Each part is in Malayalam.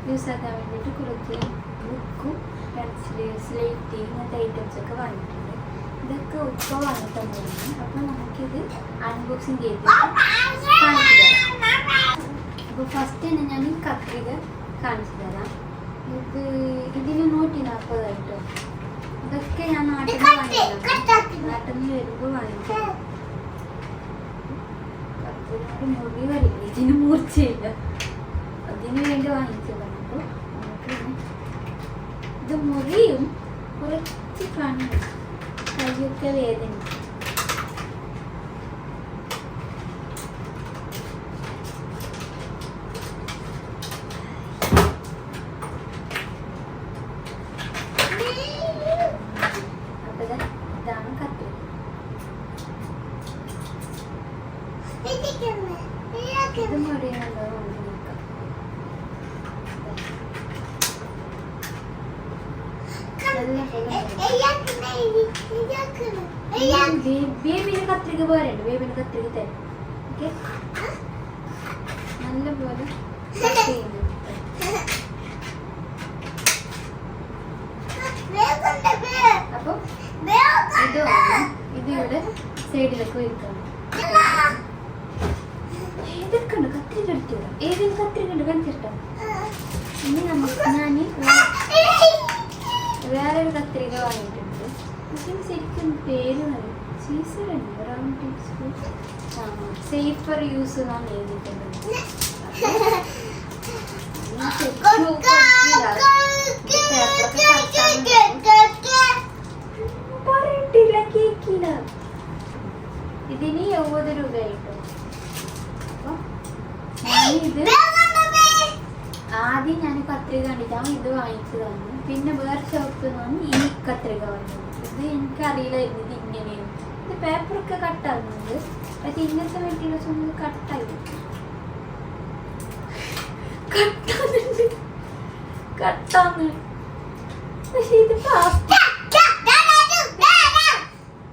യൂസ് ആക്കാൻ വേണ്ടിയിട്ട് കുറച്ച് ബുക്കും പെൻസില് സ്ലേറ്റ് ഇങ്ങനത്തെ ഐറ്റംസ് ഒക്കെ വാങ്ങിയിട്ടുണ്ട്. ഇതൊക്കെ ഉപ്പ വാങ്ങി തന്നിരുന്നു. അപ്പോൾ നമുക്കിത് അൺബോക്സിങ് ചെയ്ത് കാണിച്ചു തരാം. അപ്പോൾ ഫസ്റ്റ് തന്നെ ഞാൻ കത്രിക കാണിച്ചു തരാം. ഇതിന് 140 കേട്ടോ. ഇതൊക്കെ ഞാൻ നാട്ടിൽ നിന്ന് വാങ്ങിയതാണ്. നാട്ടിൽ നിന്ന് വരുമ്പോൾ വാങ്ങിക്കാം. കത്രിക മുറി വരില്ല, ഇതിന് മൂർച്ചയില്ല, അതിന് വേണ്ടി വാങ്ങിച്ചതാണ്. അപ്പോൾ നമുക്ക് ഇത് മുറിയും കുറച്ച് കണ്ണു കൈയൊക്കെ വേദനിക്കും. ഇതാണ് കത്രിക. ഇത് മുറിയുന്നുണ്ടോ നോക്കാം. ബേബിന് കത്രിക പോരുണ്ട്, ബേബിന് കത്രിക തരും. ഓക്കെ, നല്ല പോലെ അപ്പൊ ഇത് ഇവിടെ സൈഡിലൊക്കെ വെക്കണം. ഇതൊക്കെ ഉണ്ട് കത്രിക എടുത്തു. ഏതിന് കത്രിക ഉണ്ട് കാണിച്ചിട്ടോ. ഇനി ഞാൻ വേറൊരു കത്രിക വാങ്ങിയിട്ടുണ്ട്. ഇതിന് ശരിക്കും പേര് സീസർ ഉണ്ട്, റൗണ്ട് ടിപ്സ് സേഫർ യൂസ് എന്നാണ് എഴുതിയിട്ടുള്ളത്. പറയട്ടില്ല, കേക്കില്ല. ഇതിന് 70 രൂപയായിട്ടോ. അപ്പൊ ഞാനിത് ആദ്യം ഞാൻ കത്രിക കണ്ടിട്ടാണ് ഇത് വാങ്ങിച്ചതാണ്. പിന്നെ വേറെ ഷോപ്പിൽ നിന്നാണ് ഈ കത്രിക വാങ്ങിയത്. ഇത് എനിക്കറിയില്ലായിരുന്നു ഇത് ഇങ്ങനെയാണ്. ഇത് പേപ്പറൊക്കെ കട്ടാകുന്നുണ്ട്, പക്ഷെ ഇങ്ങനത്തെ വേണ്ടിയുള്ള സമയത്ത് കട്ടാന്ന്. പക്ഷെ ഇത് പ്ലാസ്റ്റിക്.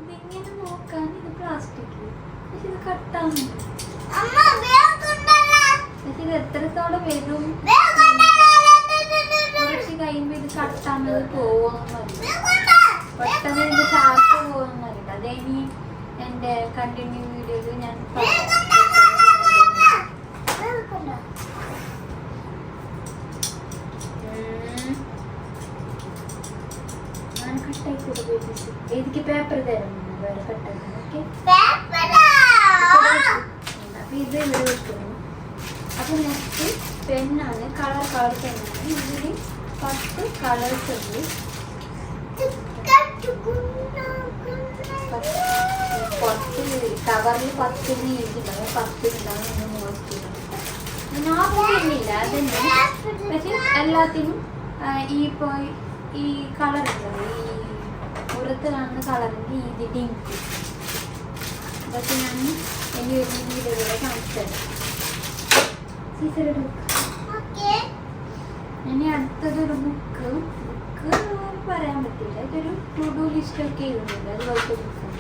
ഇതിങ്ങനെ നോക്കാൻ ഇത് പ്ലാസ്റ്റിക്, പക്ഷെ ഇത് കട്ടാന്ന്. പക്ഷെ ഇത് എത്രത്തോളം വരും കുറച്ച് കഴിയുമ്പോ ഇത് കട്ടാന്നത് പോവോന്നറിയില്ല, പെട്ടെന്ന് ഇതിന്റെ ഷാർപ്പ് പോകുന്നറിയില്ല. അതിനി എന്റെ കണ്ടിന്യൂ വീഡിയോയിൽ ഞാൻ കട്ടായി കൊടുക്കും. എനിക്ക് പേപ്പർ തരുന്നു വേറെ കട്ടാണ്. ഓക്കെ, അപ്പൊ ഇത് ഇവിടെ വെക്കുന്നു. അപ്പൊ നെക്സ്റ്റ് പെന്നാണ്, കളർ പെന്നാണ്. ഇതിൽ 10 കളേഴ്സ് ഉണ്ട്. കവറിൽ 10 എഴുതിണ്ടാവും, 10 ഉണ്ടാവും. നോക്കിയില്ല അതന്നെ. പക്ഷെ എല്ലാത്തിനും ഈ കളർ ഉണ്ടല്ലോ, ഈ പുറത്ത് കാണുന്ന കളറിൻ്റെ ഇതിൻ്റെ ഇങ്ക് അതൊക്കെ ഞാൻ എൻ്റെ വീഡിയോയിലൂടെ കാണിച്ചു തരാം. സീസറുടെ ഇനി അടുത്തതൊരു ബുക്ക് പറയാൻ പറ്റില്ല. ഇതൊരു ടു ഡു ലിസ്റ്റ് ഒക്കെ എഴുതുന്നുണ്ട്, അതുപോലത്തെ ബുക്കാണ്.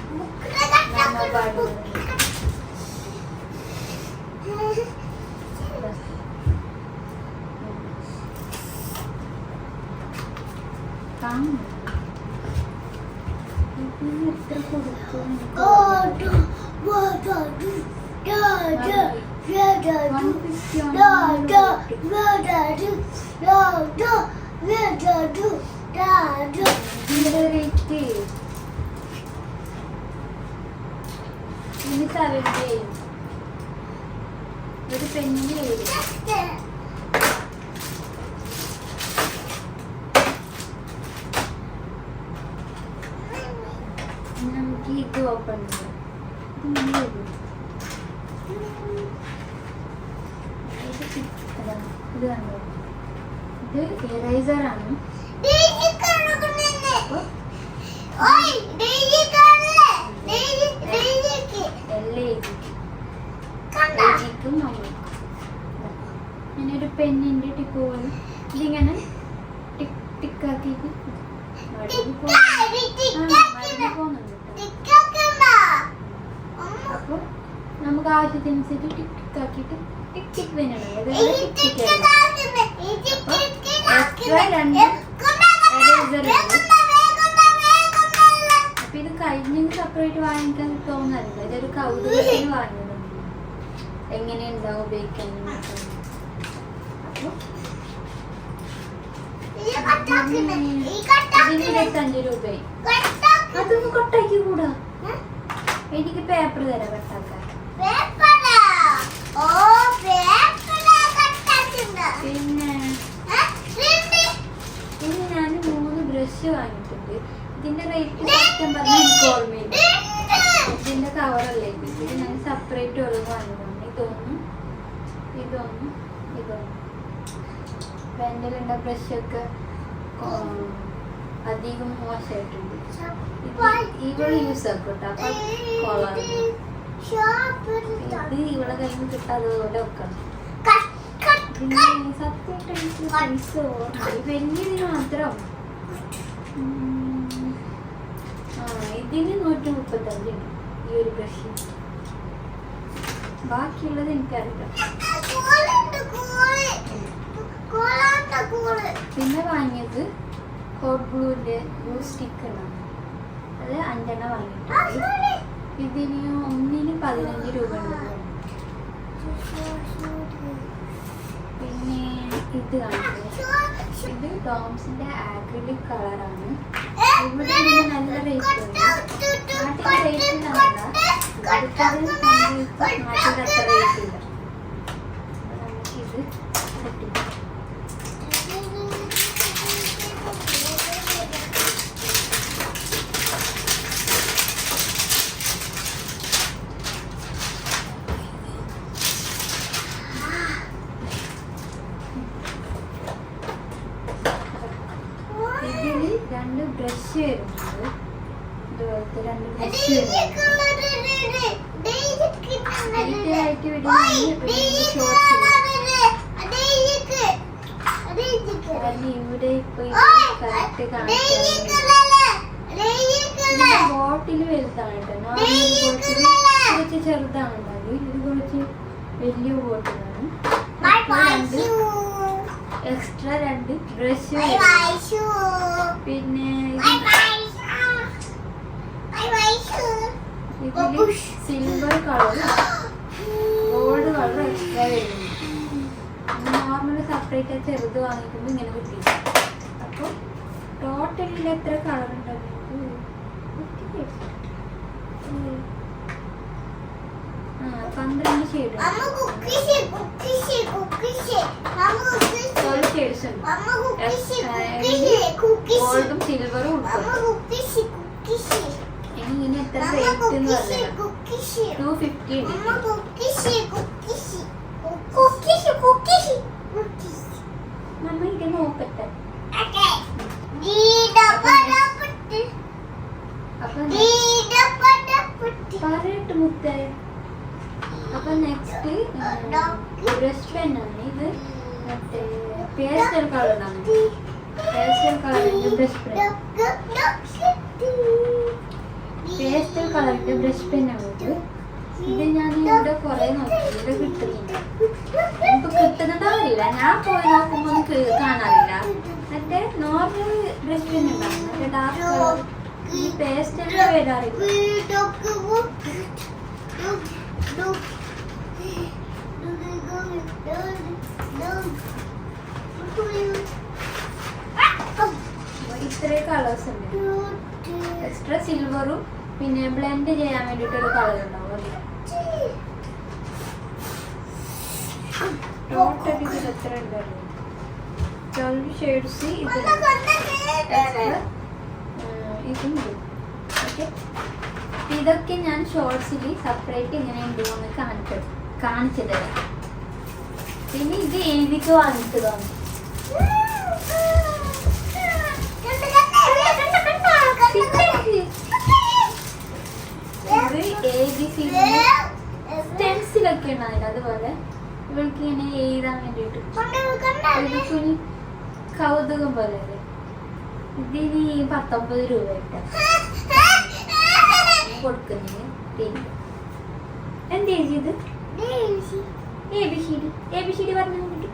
എത്ര കൊടുക്കും ഒരു പെണ്ണിന് വരും. നമുക്ക് ഇത് ഓപ്പൺ ചെയ്യാം. ഇത് കണ്ടോ, ഇത് ഇറേസറാണ്. ഞാനൊരു പെന്നിന്റെ ടിപ്പ് പോലെ ഇതിങ്ങനെ ടിക്കാക്കിട്ട് പോകുന്നുണ്ട്. അപ്പൊ നമുക്ക് ആവശ്യത്തിനനുസരിച്ച് ടിക്കാക്കിയിട്ട് ടിക് ടിക് വേണം. എക്സ്ട്രാ 2 എറേസർ ഉണ്ട്. അപ്പൊ ഇത് കഴിഞ്ഞ് സെപ്പറേറ്റ് വാങ്ങിക്കാൻ തോന്നുന്നില്ല. ഇതൊരു കൗതുകത്തിന് വാങ്ങിയതാണ് എങ്ങനെയുണ്ടാവും ഉപയോഗിക്കാൻ. ഇതിന് 25 രൂപയായി. അതൊന്നും കട്ടാക്കി കൂടാ. എനിക്ക് പേപ്പർ തരാം കട്ടാക്കാൻ. പിന്നെ ഇനി ഞാൻ 3 ബ്രഷ് വാങ്ങിയിട്ടുണ്ട്. ഇതിന്റെ റേറ്റ് സത്യം പറഞ്ഞാൽ എനിക്ക് ഓർമ്മയില്ല. ഇതിന്റെ കവറല്ലേ ഇത്. ഞാൻ സെപ്പറേറ്റ് ഓരോന്ന് വാങ്ങിയിട്ടുണ്ട്. ഇതൊന്നും പെൻഡിലുണ്ട ബ്രഷൊക്കെ അധികം മോശമായിട്ടുണ്ട്. ഇവള് യൂസ് ആക്കട്ടെ. അപ്പൊ ഇത് ഇവളെ കയ്യിൽ നിന്ന് കിട്ടാതെ പോലെ വെക്കണം. പിന്നെ സത്യമായിട്ട് പൈസ വലിയതിന് മാത്രം ഇതിന് 135 ഈ ഒരു ബ്രഷ്. ബാക്കിയുള്ളത് എനിക്കറിയില്ല. പിന്നെ വാങ്ങിയത് ഹോട്ട് ഗ്ലൂവിന്റെ ഗ്ലൂ സ്റ്റിക്കറാണ്. അത് 5 വാങ്ങിയിട്ടുണ്ട്. ഇതിന് ഒന്നിന് 15 രൂപ ഉണ്ട്. പിന്നെ ഇത് കാണിക്കുന്നത് ഇത് ഡോംസിന്റെ ആക്രിലിക് കളറാണ്. ഇവിടെ ഇതിന് നല്ല റേറ്റ് ഉണ്ട്. നാട്ടിൽ റേറ്റ് നാട്ടിൽ അത്ര റേറ്റ് ഇല്ല. നമുക്കിത് കിട്ടും. ഇതില് 2 ബ്രഷ് വരുന്നുണ്ട്. ഇതുപോലത്തെ 2 ബ്രഷ് വരുന്നുണ്ട്. ഡീറ്റെയിലായിട്ട് ഇവിടെ ഇപ്പൊ കറക്റ്റ് ബോട്ടിൽ വലുതാണ് കേട്ടോ. നോർമൽ ബോട്ടിൽ കുറച്ച് ചെറുതാണ് ഉണ്ടാകും. ഇത് കുറച്ച് വലിയ ബോട്ടിലാണ്. Extra 2 brush. പിന്നെ ഇതില് silver colour gold colour extra വരുന്നു. നോർമൽ സെപ്പറേറ്റ് ചെറുത് വാങ്ങിക്കുമ്പോൾ ഇങ്ങനെ കിട്ടി. അപ്പോൾ ടോട്ടലിൽ എത്ര കളർ ഉണ്ടെങ്കിൽ 12 ഷെയ്ഡ്. 12 ഷെയ്ഡ്സ് ഉണ്ട്. ഗോൾഡും സിൽവറും ഉണ്ട്. ഇനി എത്ര റേറ്റ് എന്ന് പറഞ്ഞാൽ 250 നമ്മ ഇത് നോക്കട്ടെ. പറയട്ട് മുത്തായ. അപ്പൊ നെക്സ്റ്റ് ബ്രഷ് പെന്നാണ്. ഇത് മറ്റേ പേസ്റ്റൽ കളറാണ്. പേസ്റ്റൽ കളറിന്റെ ബ്രഷ് പെൻ. പേസ്റ്റൽ കളറിന്റെ ബ്രഷ് പെന്നാണ് ഇത്. ഞാൻ ഇവിടെ കുറെ നോക്കി. ഇവിടെ കിട്ടുന്നില്ല. ഇപ്പൊ കിട്ടുന്നുണ്ടാവില്ല. ഞാൻ പോയി നോക്കുമ്പോ കാണാറില്ല. മറ്റേ നോർമൽ ബ്രഷ് പെൻ ഉണ്ടാവും. മറ്റേ ഡാർക്ക് കളർ ഈ പേസ്റ്റലിന്റെ വരാറില്ല. ഇത്രേ കളേഴ്സ് ഉണ്ട്. എക്സ്ട്രാ സിൽവറും പിന്നെ ബ്ലെൻഡ് ചെയ്യാൻ വേണ്ടിട്ടൊരു കളർ ഉണ്ടാവും. ടോട്ടൽ ഇതിൽ എത്ര ഉണ്ടായിരുന്നു? 12 ഷെയ്ഡ്സ് ഇതുണ്ട്. ഓക്കെ, ഇതൊക്കെ ഞാൻ ഷോർട്സിൽ സെപ്പറേറ്റ് ഇങ്ങനെ ഉണ്ടോന്ന് കാണിച്ചു തരാം. പിന്നെ ഇത് എഴുതിക്ക് വാങ്ങിച്ചതാണ്. ഇത് ABC സ്റ്റെൻസിലൊക്കെ ഉണ്ടാവില്ല. അതുപോലെ ഇവൾക്ക് ഇങ്ങനെ എഴുതാൻ വേണ്ടിയിട്ട് കുഞ്ഞി കൗതുകം പോലെ. ഇതിന് 19 രൂപ കൊടുക്കുന്നത്. എന്ത് എഴുതിയത്? ABCD പറഞ്ഞു നോക്കിട്ട്.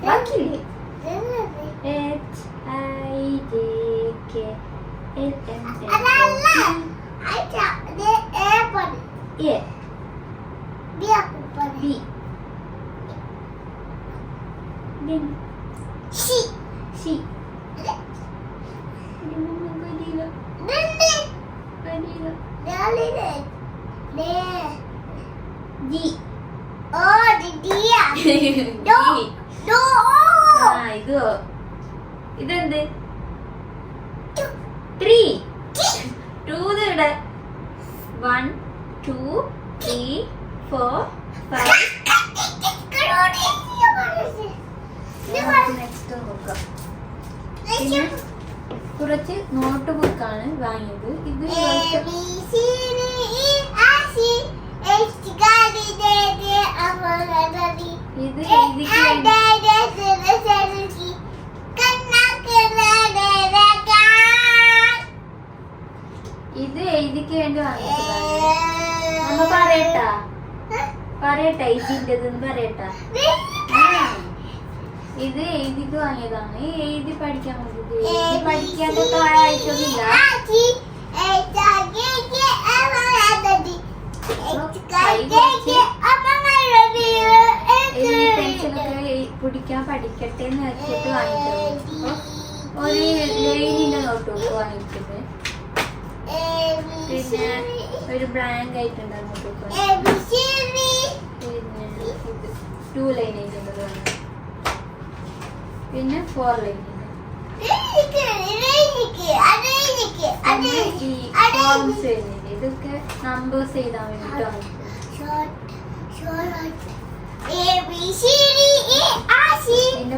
ബാക്കിയില്ലേ? ഇതെന്ത്? 3 2 ഇവിടെ 1 2 3 4 5. നെക്സ്റ്റ് നോക്കാം. പിന്നെ കുറച്ച് നോട്ട് ബുക്കാണ് വാങ്ങിയത്. ഇത് എഴുതിക്ക് വേണ്ടി വാങ്ങിച്ചതാണ്. നമ്മ പറയട്ടാ ഇതിൻ്റെതെന്ന് പറയട്ടാ. ഇത് എഴുതിക്ക് വാങ്ങിയതാണ്. എഴുതി പഠിക്കാൻ വേണ്ടിട്ട്. എഴുതി പഠിക്കാനൊക്കെ ആയിട്ടൊന്നുമില്ല. പെൻസിലൊക്കെ പിടിക്കാൻ പഠിക്കട്ടെ എന്ന് വെച്ചിട്ട് വാങ്ങിച്ചത്. ഒരു ലൈനിന്റെ നോട്ട് ബുക്ക് വാങ്ങിച്ചത്. പിന്നെ ഒരു ബ്ലാങ്ക് ആയിട്ടുണ്ടായിരുന്നു നോട്ട് ബുക്ക്. പിന്നെ ഇത് 2 ലൈൻ ആയിട്ടുള്ളത് വാങ്ങി. പിന്നെ 4 ലൈൻ. ഇതൊക്കെ നമ്പേഴ്സ് ചെയ്താൽ വേണ്ടിട്ടാണ്. പിന്നെ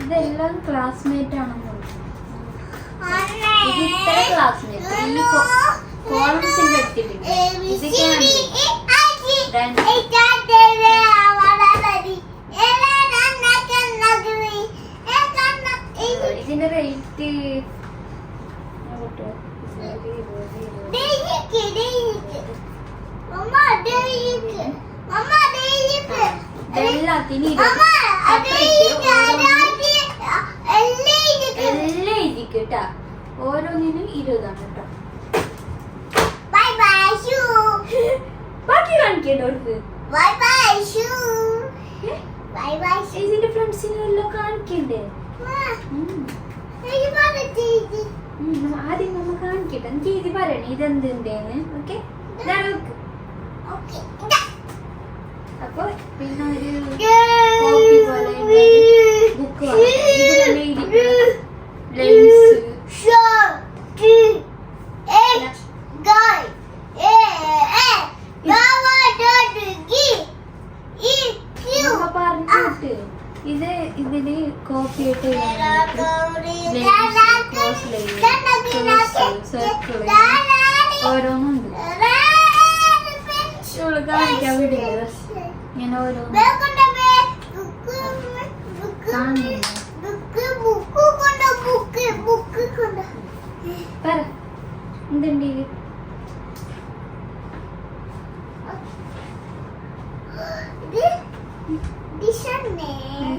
ഇതെല്ലാം ക്ലാസ്മേറ്റ് ആണെന്ന് ഇത് ഇത്ര ക്ലാസ്മേറ്റ്. ഈ കോളംസിന്റെ എടുത്തിട്ടുണ്ട്. ഇതൊക്കെയാണ് ഇതിന്റെ റേറ്റ് എല്ലാത്തിനും എല്ലാം ഇരിക്കട്ടാ. ഓരോന്നിനും 20 കേട്ടോ. ബാക്കി കാണിക്കേണ്ടവർക്ക് ഇതിന്റെ ഫ്രണ്ട്സിനെല്ലാം കാണിക്കണ്ടേ? ആദ്യം നമ്മ കാണിക്കട്ടെ. എനിക്ക് ഇത് പറയണേ ഇതെന്തിന്റെന്ന്. ഓക്കെ അപ്പൊ പിന്നെ ഒരു കോപ്പി പോലെ ബുക്ക് ഇതിലെല്ലാം ലൈൻസ് പറഞ്ഞിട്ട് ഇത് ഇതിന് കോപ്പി ആയിട്ട് ഓരോന്നുണ്ട്. കാണിക്കാൻ വിടുക ഇങ്ങനെ ഓരോന്ന് പറ എന്തുണ്ട്?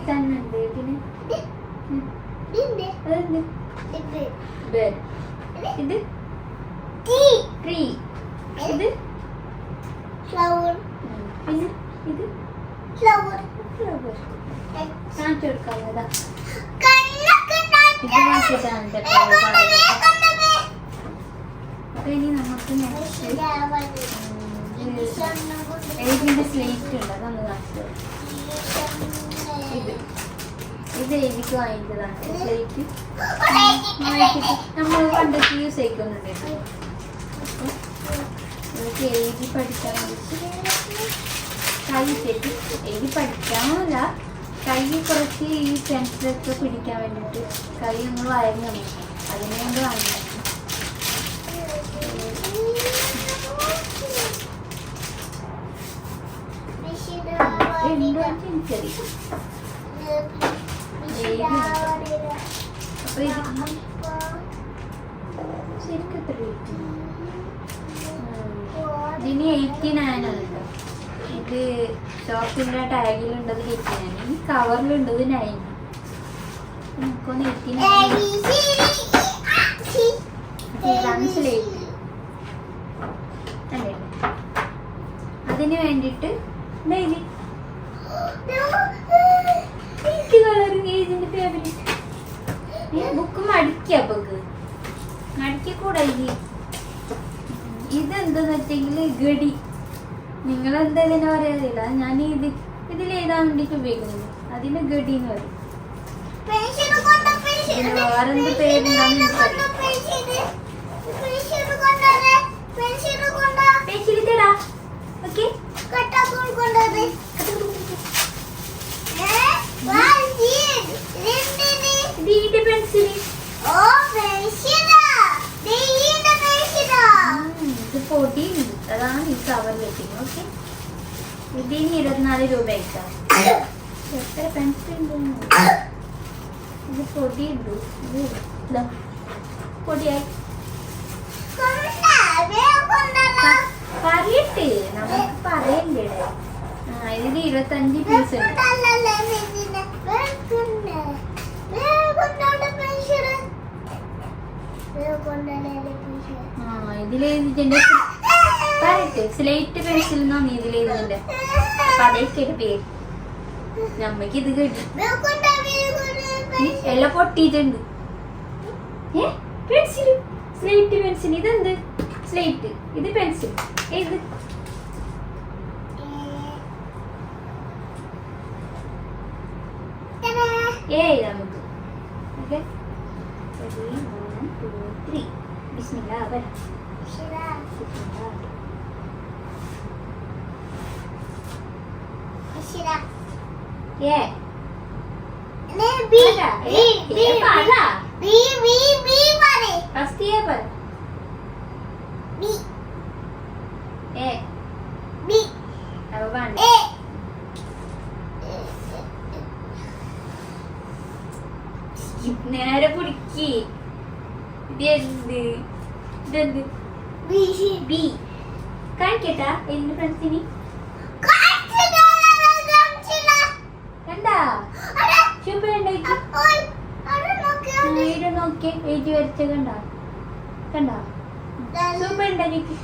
തന്നുണ്ട്. പിന്നെ ഇത് ട്രീ. ഇത് ഫ്ലവർ. പിന്നെ ഇത് ഫ്ലവർ. കാണിച്ചു കൊടുക്കാവുന്നതാ. ഇത് നോക്കിയിട്ടാണ് ഇനി നമുക്ക് എഴുതിന്റെ സ്ലേറ്റ് ഉണ്ട്. അതൊന്ന് കാണിച്ചു. ഇത് എഴുതിക്ക് വാങ്ങിച്ചതാണ് സ്ലേറ്റ്. നമ്മൾ പണ്ടൊക്കെ യൂസ് ചെയ്യിക്കുന്നുണ്ട്. അപ്പോൾ നമുക്ക് എഴുതി പഠിക്കാൻ വേണ്ടിയിട്ട് കഴിച്ചിട്ട് എഴുതി പഠിക്കാമല്ല കൈ കുറച്ച് ഈ പെൻസിലൊക്കെ പിടിക്കാൻ വേണ്ടിയിട്ട് കൈ ഒന്ന് വയങ്ങി അതിനെ കൊണ്ട് വാങ്ങിയിരുന്നു. എനിക്കറിയാം. അപ്പൊ ഇത് ശരിക്കും എത്ര റേറ്റ്? ഇതിന് 89 ആണ് കേട്ടോ. ഇത് ഷോപ്പിൻ്റെ ടാഗിലുണ്ടത് 89, ഈ കവറിലുണ്ടത് 9. നമുക്കൊന്ന് 89 ഇതാണ് സ്ലേറ്റ് അല്ലേ. അതിന് വേണ്ടിയിട്ട് ഡെയിലി ഇതിന്റെ ഫേവറേറ്റ് ബുക്ക് മടിക്കുക. ബുക്ക് മടിക്കൂടാ. ഇതെന്തെന്ന് വെച്ചെങ്കിൽ ഗഡി. നിങ്ങളെന്താ ഇതിനെ പറയാറില്ല. ഞാൻ ഇതിലെഴുതാൻ വേണ്ടിട്ട് ഉപയോഗിക്കുന്നത്. അതിന് ഗഡി എന്ന് പറയും. വേറെന്ത് പേരുണ്ടാവും അതാണ് ഈ കവറിൽ വെക്കുന്നത്. ഓക്കെ, ഇതിന് 24 രൂപ അയക്കാം. എത്ര പെൻസിൽ ഇത് പൊടിയുണ്ടോ? പൊടിയായി പറയട്ടെ, നമുക്ക് പറയണ്ടേ. ഇതിന് 25 പീസ് ഉണ്ട്. ഇതിലെഴുതിന്റെ പറയട്ടെ, സ്ലേറ്റ് പെൻസിൽ എന്നാണ് ഇതിലെഴുതിന്റെ. അപ്പൊ അതൊക്കെ ഒരു പേര്. നമ്മക്ക് ഇത് കിട്ടി. എല്ലാം പൊട്ടിയിട്ടുണ്ട്. Pencil, slate pencil. ഇതെന്ത്? സ്ലേറ്റ്. ഇത് പെൻസിൽ. ഏത്? നമുക്ക് ഓക്കെ. 1 2 3 ബിസ്മില്ലാ. വരാം. നേരെ പിടിക്ക്. ഇതെന്ത്? ഇതെന്ത്? ബി കാണിക്കട്ടാ എന്റെ ഫ്രണ്ട്സിന്. കണ്ടാ നോക്കിയ എഴുതി വരച്ച കണ്ടാ? കണ്ടാ സൂപ്പർ ഉണ്ടാക്കി.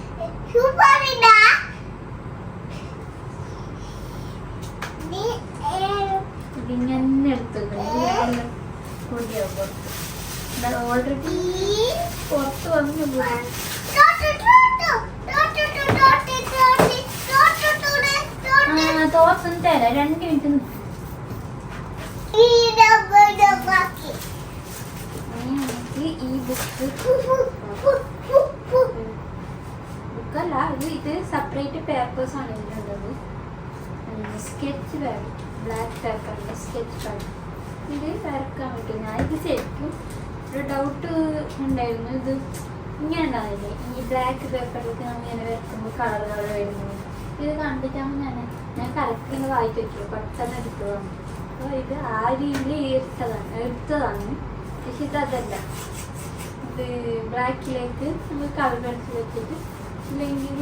ഇതിങ്ങനെ എടുത്തു ഓൾറെഡി പുറത്ത് വന്നു. തോസം തരാം. 2 മിനിറ്റ് നിൽക്കും. ഈ ബുക്കല്ല, ഇത് സെപ്പറേറ്റ് പേപ്പേഴ്സ് ആണ് ഇതിലുള്ളത്. സ്കെച്ച് പാഡ്, ബ്ലാക്ക് പേപ്പറിന്റെ സ്കെച്ച് പാഡ്. ഇത് വരക്കാൻ പറ്റും. ഞാനിത് ശരിക്കും ഒരു ഡൗട്ട് ഉണ്ടായിരുന്നു. ഇത് ഇങ്ങനെ ഉണ്ടാവില്ലേ ഈ ബ്ലാക്ക് പേപ്പറിലേക്ക് നമ്മൾ ഇങ്ങനെ വരക്കുമ്പോൾ കളർ വരുന്നു. ഇത് കണ്ടിട്ടാണ് ഞാൻ കറക്റ്റ് വായിച്ചു വെച്ചു. പെട്ടെന്ന് എടുത്തതാണ്. അപ്പോൾ ഇത് ആ രീതിയിൽ എടുത്തതാണ്. പക്ഷെ ഇതല്ല. ഇത് ബ്ലാക്കിലേക്ക് നമ്മൾ കളർ പെൻസിൽ വെച്ചിട്ട് ഇല്ലെങ്കിൽ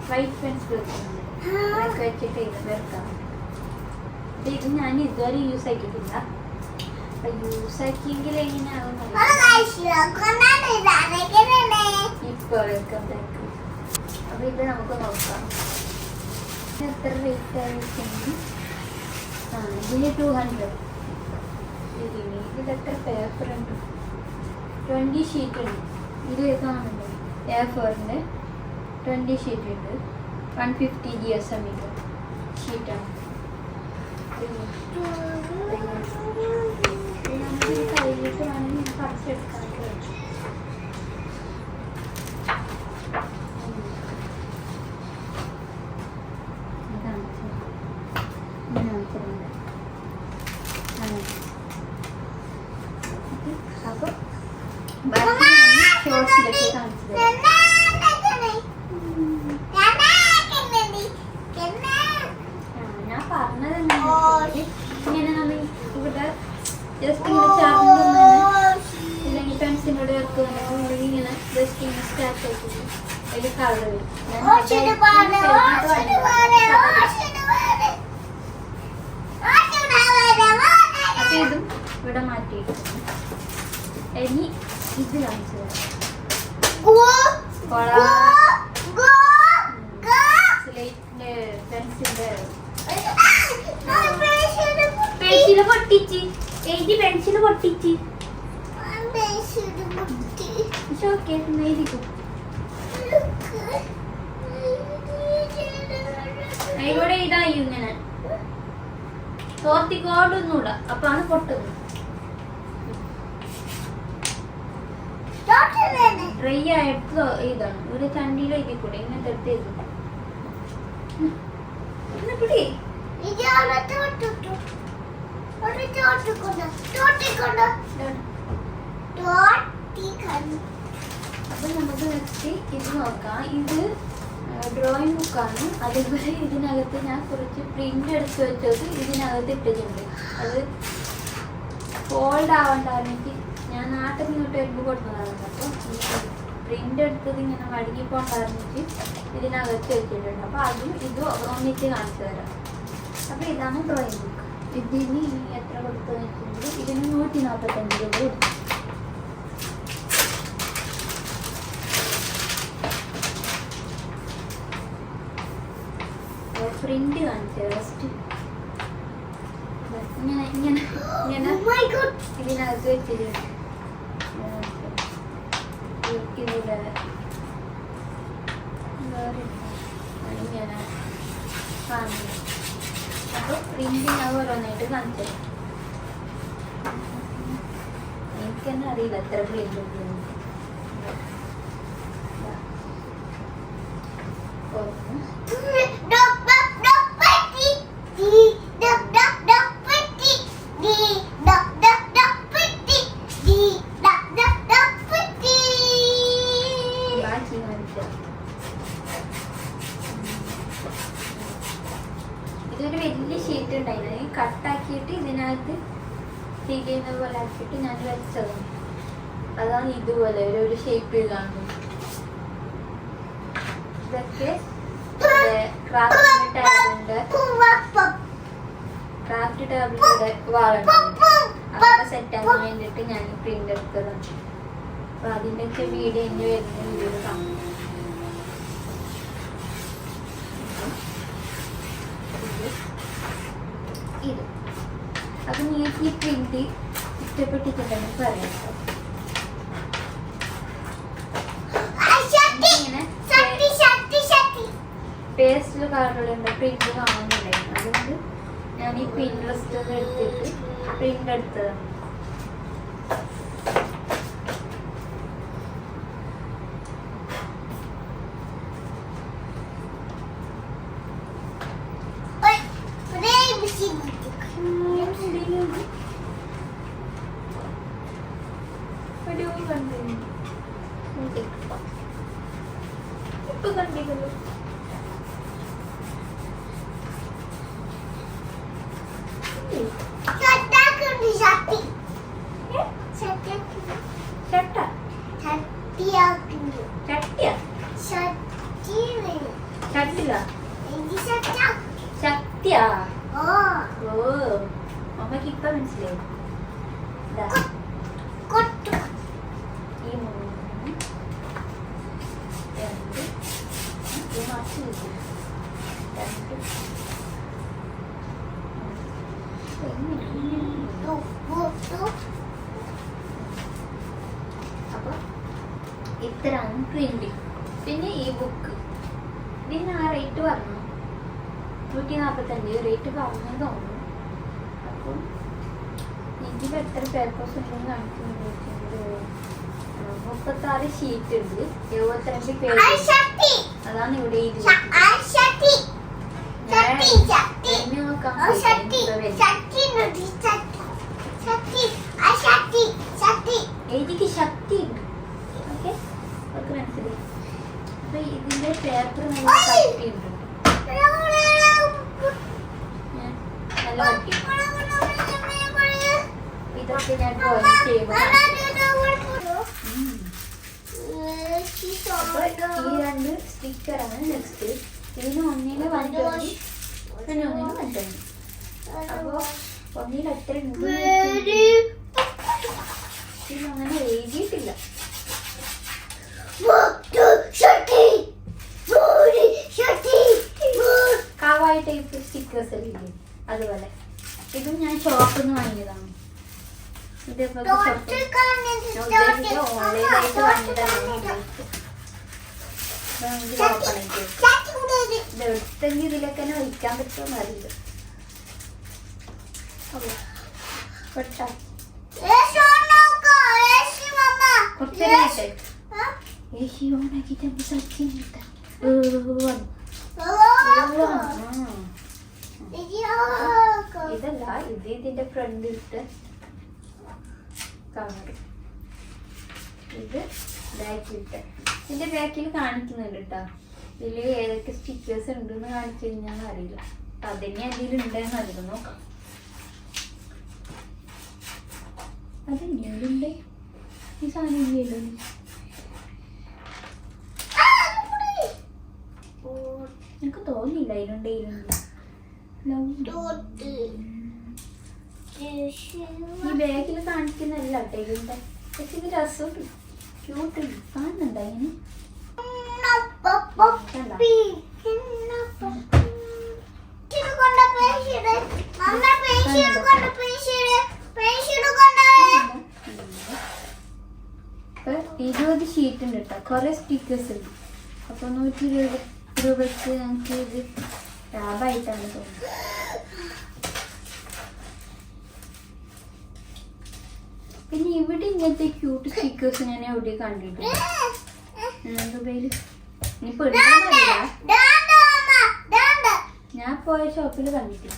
വൈറ്റ് പെൻസിൽ വെക്കുന്നുണ്ട്. ബ്ലാക്ക് വെച്ചിട്ട് ഇത് വരക്കാം. ഇത് ഞാൻ ഇതുവരെ യൂസ് ആക്കിയിട്ടില്ല. യൂസ് ആക്കിയെങ്കിൽ എങ്ങനെയാകും ഇപ്പൊ വെക്കാം. അപ്പൊ ഇത് നമുക്ക് നോക്കാം എത്ര റേറ്റ് ആയിരിക്കും. ഇതിന് 200. ഇതിലെത്ര പേപ്പർ ഉണ്ട്? 20 ഷീറ്റ് ഉണ്ട്. ഇത് കാണുന്നുണ്ട്. A4ന്റെ 20 ഷീറ്റ് ഉണ്ട്. 150 GSM ഷീറ്റാണ്. കയ്യിലിട്ട് വേണമെങ്കിൽ പറിച്ചെടുക്കാനൊക്കെ വെച്ചു. ബ്ലാക്ക് ആയിട്ട് ഒരു കളർ അപ്പൊ ഇതും ഇവിടെ മാറ്റിയിട്ടുണ്ട്. ഇനി ഇത് കാണിച്ചു സ്ലേറ്റിന്റെ പെൻസിലിന്റെ പെൻസില് പൊട്ടിച്ച് എഴുതി പെൻസില് പൊട്ടിച്ച് ഓക്കെ എഴുതിക്കും. ഇവിടെ ഇതായി ഇങ്ങനെ തോർത്തിക്കോടൊന്നുകൂടാ അപ്പാണ് പൊട്ടുന്നത്. ഡ്രൈ ആയിട്ട് ഇതാണ് ഒരു ചണ്ടിയിലേക്ക് കൂടെ ഇങ്ങനെ തെറ്റേത് അപ്പൊ നമുക്ക് നെക്സ്റ്റ് ഇത് നോക്കാം. ഇത് ഡ്രോയിങ് ബുക്കാണ്. അതുപോലെ ഇതിനകത്ത് ഞാൻ കുറച്ച് പ്രിന്റ് എടുത്ത് വെച്ചത് ഇതിനകത്ത് ഇട്ടിട്ടുണ്ട്. അത് ഫോൾഡ് ആവണ്ടായിരുന്നെങ്കിൽ ഞാൻ നാട്ടിൽ നിന്നിട്ട് വരുമ്പോൾ കൊടുത്തതാണ്. അപ്പോൾ പ്രിന്റ് എടുത്തത് ഇങ്ങനെ മടങ്ങിപ്പോണ്ടായിരുന്നെങ്കിൽ ഇതിനകത്ത് വെച്ചിട്ടുണ്ട്. അപ്പോൾ അതും ഇതും ഒന്നിച്ച് കാണിച്ചു തരാം. അപ്പോൾ ഇതാണ് ഡ്രോയിങ് ബുക്ക്. ഇതിന് എത്ര കൊടുത്തതെന്ന് വെച്ചിട്ടുണ്ടെങ്കിൽ ഇതിന് 145 രൂപ കൊടുത്തു. പ്രിന്റ് കാണിച്ചു ഫസ്റ്റ് ഇങ്ങനെ ഇങ്ങനെ ഇങ്ങനെ ഇതിനകത്ത് വെച്ചിട്ടുണ്ട്. ഇതിലെ ഇങ്ങനെ കാണുന്നു. അപ്പോൾ പ്രിന്റ് ഞാൻ ഓരോന്നായിട്ട് കാണിച്ചു. എനിക്ക് തന്നെ അറിയില്ല എത്ര പ്രിന്റ് ഇതൊരു വലിയ ഷീറ്റ് ഉണ്ടായിരുന്നു. കട്ടാക്കിയിട്ട് ഇതിനകത്ത് ഫീൽ ചെയ്യുന്ന പോലെ ആക്കിയിട്ട് ഞാൻ വെച്ചതാണ്. അതാണ് ഇതുപോലെ ഒരു ഷേപ്പിൽ കാണുന്നത്. ഇതൊക്കെ ക്രാഫ്റ്റ് ടേബിളിന്റെ വാളുണ്ട്. അതൊക്കെ സെറ്റാക്കാൻ വേണ്ടിയിട്ട് ഞാൻ പ്രിന്റ് എടുത്തതാണ്. അപ്പൊ അതിന്റെ ഒക്കെ വീഡിയോ ഇനി വരുന്ന വീഡിയോ കാണും. ഇത് അപ്പൊ നിങ്ങൾക്ക് ഈ പ്രിന്റ് ഇഷ്ടപ്പെട്ടിട്ടുണ്ടെങ്കിൽ പറയാം. പേസ്റ്റിൽ കളറുകളുണ്ട് പ്രിന്റ് കാണുന്നുണ്ടായിരുന്നു. അതുകൊണ്ട് ഞാൻ ഈ പിൻട്രസ്റ്റ് എടുത്തിട്ട് പ്രിന്റ് എടുത്തതാണ്. ഇപ്പൊ കണ്ടില്ലല്ലോ. ശക്തിയാ ഓ അമ്മക്ക് ഇപ്പൊ മനസ്സിലായി. ഈ അപ്പൊ ഇത്രയാണ് പ്രിന്റിങ്. പിന്നെ ഈ ബുക്ക് ഇതിന് ആ റേറ്റ് പറഞ്ഞു 145 റേറ്റ് പറഞ്ഞു തോന്നുന്നു. അപ്പം ഇതിൽ എത്ര പേപ്പേഴ്സ് ഉണ്ടെന്ന് കാണിക്കുന്നത് 36 ഷീറ്റ് ഉണ്ട്, 72 പേജ്. അതാണ് ഇവിടെ എനിക്ക് ശക്തി ഉണ്ട്. ഓക്കെ അവർക്ക് മനസ്സിലായി. അപ്പൊ ഇതിന്റെ പേപ്പർ നല്ല കട്ടി ഉണ്ട്, നല്ല കട്ടി. ഇതൊക്കെ ഞാൻ ഡ്രോയിങ് ചെയ്യുമ്പോൾ ഈ രണ്ട് സ്റ്റിക്കറാണ് നെക്സ്റ്റ്. ഇതിന് ഒന്നിന് 120 പിന്നെ ഒന്നിന് 120. അപ്പോൾ ഒന്നിൽ എത്ര ഉണ്ട് ഇതിലങ്ങനെ എഴുതിയിട്ടില്ല. കാവായ ടൈപ്പ് സ്റ്റിക്കേഴ്സ് അല്ലേ അതുപോലെ. ഇതും ഞാൻ ഷോപ്പിൽ നിന്ന് വാങ്ങിയതാണ്. ഇതേപോലെ ഓൺലൈനായിട്ട് വാങ്ങിയതാണ്. ഇതെടുത്തെങ്കിൽ ഇതിലൊക്കെ തന്നെ വയ്ക്കാൻ പറ്റുമെന്ന് അറിയില്ല. ഏശി ഓണാക്കിട്ട് സച്ചിൻ ഇതല്ല, ഇത് ഇതിന്റെ ഫ്രണ്ട് ഇട്ട് കവർ. ഇത് ബാക്കിലിട്ട് ഇതിന്റെ ബാക്കിൽ കാണിക്കുന്നുണ്ട് കേട്ടോ. ഇതിൽ ഏതൊക്കെ സ്റ്റിക്കേഴ്സ് ഉണ്ടെന്ന് കാണിച്ചു കഴിഞ്ഞാൽ അറിയില്ല. അതന്നെ അതിലുണ്ടെന്ന് അറിയില്ല. നോക്കാം. അതെന്നെയുണ്ട് ഈ സാധനം ഇല്ലല്ലോ. എനിക്ക് തോന്നിയില്ല അതിലുണ്ട്. ഈ ബാഗിൽ കാണിക്കുന്നല്ല ടൈലിന്റെ. പക്ഷെ ഇത് രസമുണ്ട്, ക്യൂട്ടുണ്ട്. കാണുന്നുണ്ട് അതിന്. ഇപ്പൊ 20 ഷീറ്റ് ഉണ്ട് കേട്ടോ. കുറെ സ്റ്റിക്കേഴ്സ് ഉണ്ട്. അപ്പൊ 120 രൂപയ്ക്ക് ഞങ്ങൾക്ക് ഇത് ലാഭമായിട്ടാണ് തോന്നുന്നത്. പിന്നെ ഇവിടെ ഇങ്ങനത്തെ ക്യൂട്ട് സ്റ്റിക്കേഴ്സ് ഞാൻ എവിടെ കണ്ടിട്ടുണ്ട്. ദുബൈയില് ഇനിയിപ്പോ എടുക്കാറില്ല. ഞാൻ പോയ ഷോപ്പിൽ കണ്ടിട്ടില്ല.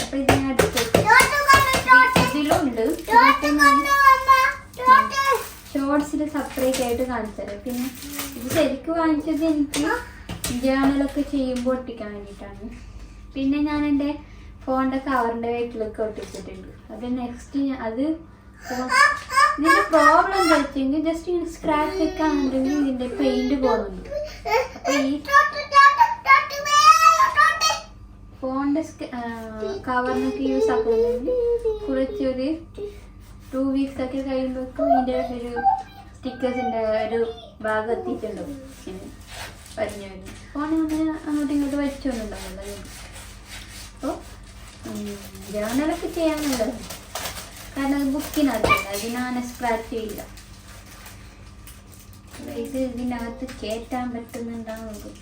അപ്പൊ ഇത് ഞാൻ ഇതിലുണ്ട്. ഷോർട്സിൽ സെപ്പറേറ്റ് ആയിട്ട് കാണിച്ചത്. പിന്നെ ഇത് ശരിക്കും വാങ്ങിച്ചത് എനിക്ക് ജേണലൊക്കെ ചെയ്യുമ്പോൾ ഒട്ടിക്കാൻ വേണ്ടിയിട്ടാണ്. പിന്നെ ഞാൻ എൻ്റെ ഫോണിൻ്റെ കവറിൻ്റെ വീട്ടിലൊക്കെ ഒട്ടിച്ചിട്ടുണ്ട്. അത് നെക്സ്റ്റ് അത് ഇതിൻ്റെ പ്രോബ്ലം വെച്ചെങ്കിൽ ജസ്റ്റ് ഇങ്ങനെ സ്ക്രാച്ച് ഒക്കെ ആണെന്നുണ്ടെങ്കിൽ ഇതിൻ്റെ പെയിന്റ് പോകുന്നുണ്ട്. അപ്പോൾ ഈ ഫോണിൻ്റെ കവറിനൊക്കെ യൂസ് ആക്കുന്നുണ്ടെങ്കിൽ കുറച്ചൊരു 2 വീക്സ് ഒക്കെ കഴിയുമ്പോഴേക്കും ഇതിൻ്റെ ഒരു സ്റ്റിക്കേഴ്സിൻ്റെ ഒരു ഭാഗം എത്തിയിട്ടുണ്ടാവും. ഇങ്ങനെ വരിഞ്ഞു വരുന്നു. ഫോൺ അങ്ങനെ അങ്ങോട്ടും ഇങ്ങോട്ടും വലിച്ചൊന്നുണ്ടാവില്ല. അപ്പോൾ ജേണലൊക്കെ ചെയ്യാൻ നല്ലതാണ്. കാരണം അത് ബുക്കിനകത്തില്ല, അതിനാണ് സ്ക്രാച്ച് ചെയ്യില്ല. ഇത് ഇതിനകത്ത് കയറ്റാൻ പറ്റുന്നുണ്ടാവും നമുക്ക്.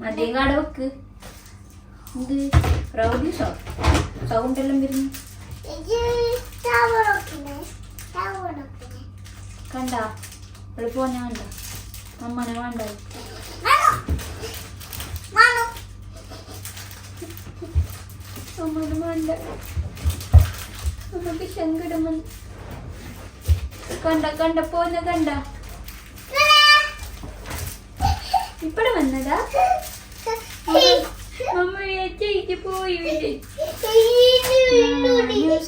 മതിയങ്ങാട് വെക്ക്. ഇത് റൗഡി സൗണ്ട് എല്ലാം വരുന്നു. കണ്ട എളുപ്പം വേണ്ട അമ്മനെ വേണ്ട. അമ്മനെ വേണ്ട. നമുക്ക് ശങ്കടം കണ്ട കണ്ട പോന്ന കണ്ട ഇപ്പഴും വന്നതാ. അമ്മ ചേച്ചി പോയി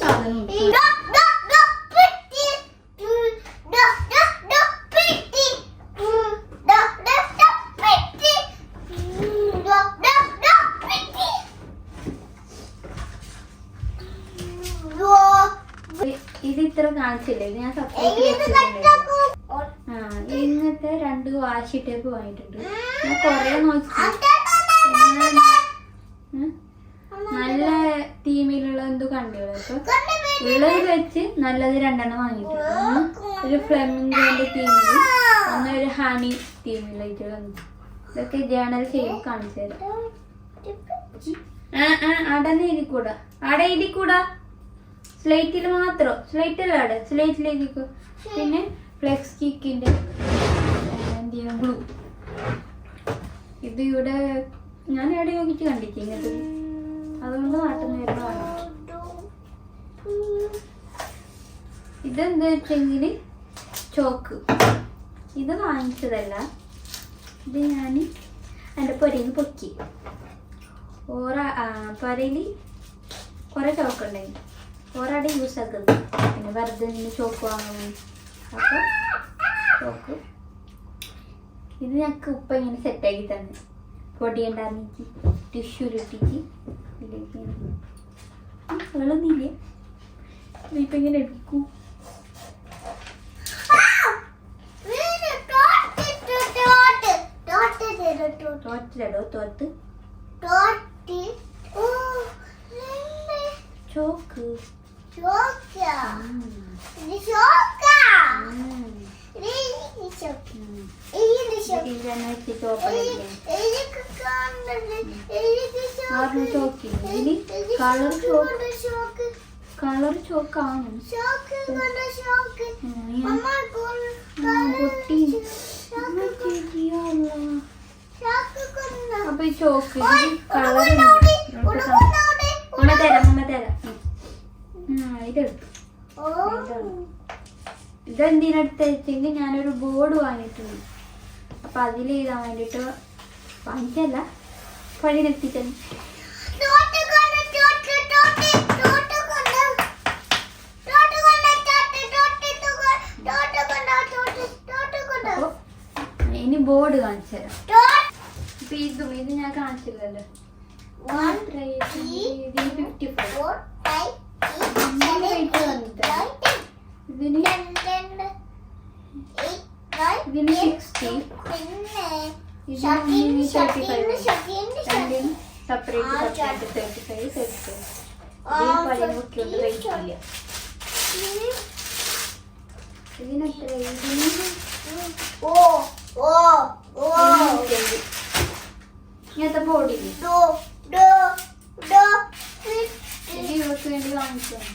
സാധനം. ഇത് ഇത്ര കാണിച്ചില്ലേ, ഇത് ഞാൻ സെപ്പറേറ്റ് വെച്ചിട്ടുണ്ടായിരുന്നു. ഇങ്ങനത്തെ 2 വാശി ടേപ്പ് വാങ്ങിയിട്ടുണ്ട്. ഞാൻ കൊറേ നോക്കി നല്ല തീമിലുള്ള എന്തോ കണ്ടുള്ളൂ. അപ്പൊ ഉള്ളത് വെച്ച് നല്ലത് 2 വാങ്ങിയിട്ടുണ്ട്. ഒരു ഫ്ലെമിംഗോന്റെ തീമില്, ഒരു ഹണി തീമിലായിട്ട് വന്നു. ഇതൊക്കെ ജേണൽ ചെയ്ത് കാണിച്ചു തരാം. അവിടെ എഴുതിക്കൂടാ, അവിടെ എഴുതിക്കൂടാ. സ്ലേറ്റിൽ മാത്രം, സ്ലേറ്റിലാണ്, സ്ലേറ്റിൽ എഴുതിക്കോ. പിന്നെ ഫ്ലെക്സ് കിക്കിന്റെ എന്ത് ചെയ്യണം ഗ്ലൂ. ഇത് ഇവിടെ ഞാൻ എവിടെ നോക്കിയിട്ട് കണ്ടിരിക്കുന്നത്, അതുകൊണ്ട് നാട്ടിൽ നിന്ന് വരുന്നതാണ്. ഇതെന്താ വെച്ചെങ്കിൽ ചോക്ക്. ഇത് വാങ്ങിച്ചതല്ല, ഇത് ഞാൻ എൻ്റെ പൊരയിൽ നിന്ന് പൊക്കി. പൊരയിൽ കുറേ ചോക്ക് ഉണ്ടായിരുന്നു, ഒരാടെ യൂസ് ആക്കുന്നത്. പിന്നെ വെറുതെ നിന്ന് ചോക്ക് വാങ്ങുന്നു. അപ്പോൾ ചോക്ക് ഇത് ഞങ്ങൾക്ക് ഉപ്പ ഇങ്ങനെ സെറ്റാക്കി തന്നെ പൊടിയുണ്ടായിരുന്നെങ്കിൽ ടിഷ്യൂലിട്ടിട്ട് ഇതിലേക്ക് വെള്ളമൊന്നുമില്ലേ, ഇപ്പം ഇങ്ങനെ എടുക്കൂ. തോറ്റിലോ തോത്ത് ചോക്ക് കളർ ചോക്കാണ്. അപ്പൊ ഈ ചോക്ക് കളർ ഇതെടുത്തു. ഇതെന്തിനടുത്ത് വെച്ചെങ്കിൽ ഞാനൊരു ബോർഡ് വാങ്ങിയിട്ടുണ്ട്. അപ്പൊ അതിൽ എഴുതാൻ വേണ്ടിട്ട് വാങ്ങിച്ചല്ല, പഴി നിർത്തിച്ചത്. ഇനി ബോർഡ് കാണിച്ചു തരാം. ഇപ്പൊ ഇത് ഞാൻ കാണിച്ചില്ലല്ലോ. 154 ഇതിന് 60, ഇതിന് 35, രണ്ടിനും സെപ്പറേറ്റ് 35. ഇതിന് പഴയ ബുക്കിലോട്ട് കഴിക്കില്ല. ഇതിനെത്ര? ഇങ്ങനത്തെ ബോർഡില്ലേ, ഇത് ഇവർക്ക് വേണ്ടി വാങ്ങിച്ചതാണ്.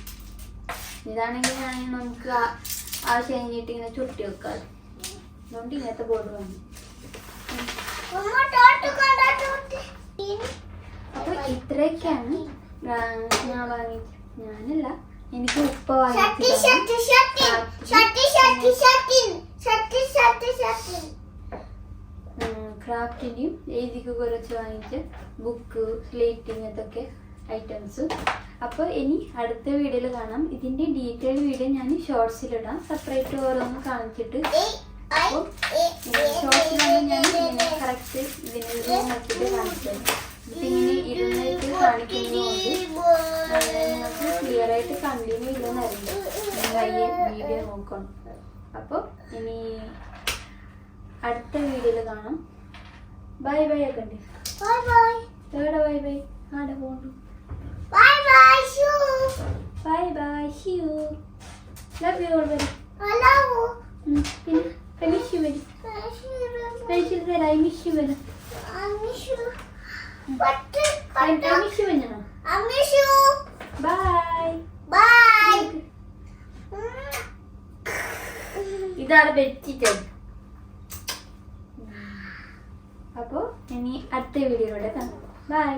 ഇതാണെങ്കിൽ ഞാൻ നമുക്ക് ആവശ്യം കഴിഞ്ഞിട്ട് ഇങ്ങനെ ചുട്ടി വെക്കാം. അതുകൊണ്ട് ഇങ്ങനത്തെ ബോർഡ് വാങ്ങി. അപ്പൊ ഇത്രയൊക്കെയാണ് ഞാൻ വാങ്ങിച്ചത്. ഞാനല്ല, എനിക്ക് ഉപ്പ ക്രാഫ്റ്റിന്റെയും എഴുതിക്ക് കുറച്ച് വാങ്ങിച്ച ബുക്ക്, സ്ലേറ്റ്, ഇങ്ങനത്തൊക്കെ ഐറ്റംസ്. അപ്പോൾ ഇനി അടുത്ത വീഡിയോയിൽ കാണാം. ഇതിന്റെ ഡീറ്റെയിൽ വീഡിയോ ഞാൻ ഷോർട്സിലിടാം, സെപ്പറേറ്റ് ഓരോന്ന് കാണിച്ചിട്ട്. അപ്പോൾ ഷോർട്സിലാണ് ഞാൻ ഇങ്ങനെ കറക്റ്റ് ഇതിന് നോക്കിയിട്ട് കാണിച്ചത്. ഇതിങ്ങനെ ഇരുന്നിട്ട് കാണിക്കുന്നതുകൊണ്ട് നിങ്ങൾക്ക് ക്ലിയർ ആയിട്ട് കണ്ടിന്യൂ ഇല്ലെന്നറിയില്ല, വീഡിയോ നോക്കണം. അപ്പോൾ ഇനി അടുത്ത വീഡിയോയിൽ കാണാം. ബൈ ബൈ ഒക്കെ ഉണ്ട്. എവിടെ ബൈ ബൈ? ആടെ പോകണ്ടു. Bye bye, see you. Love you all. Hello. I miss you very. I miss you very. I miss you. What? I miss you. I miss you. Bye. Bye. ഇതാണ് ബെറ്റിച്ചത്. അപ്പോൾ ഇനി അടുത്ത വീഡിയോയിലൂടെ കാണാം. ബൈ.